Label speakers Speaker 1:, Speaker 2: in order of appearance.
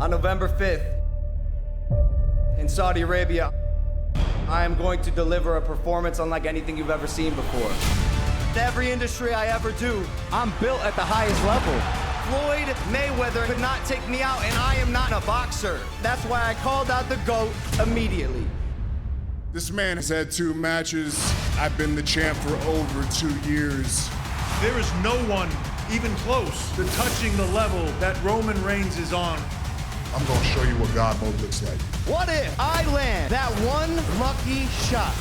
Speaker 1: On November 5th, in Saudi Arabia, I am going to deliver a performance unlike anything you've ever seen before. Every industry I ever do, I'm built at the highest level. Floyd Mayweather could not take me out, and I am not a boxer. That's why I called out the GOAT immediately.
Speaker 2: This man has had 2 matches. I've been the champ for over 2 years.
Speaker 3: There is no one even close to touching the level that Roman Reigns is on.
Speaker 4: I'm gonna show you what God mode looks like.
Speaker 1: What if I land that one lucky shot?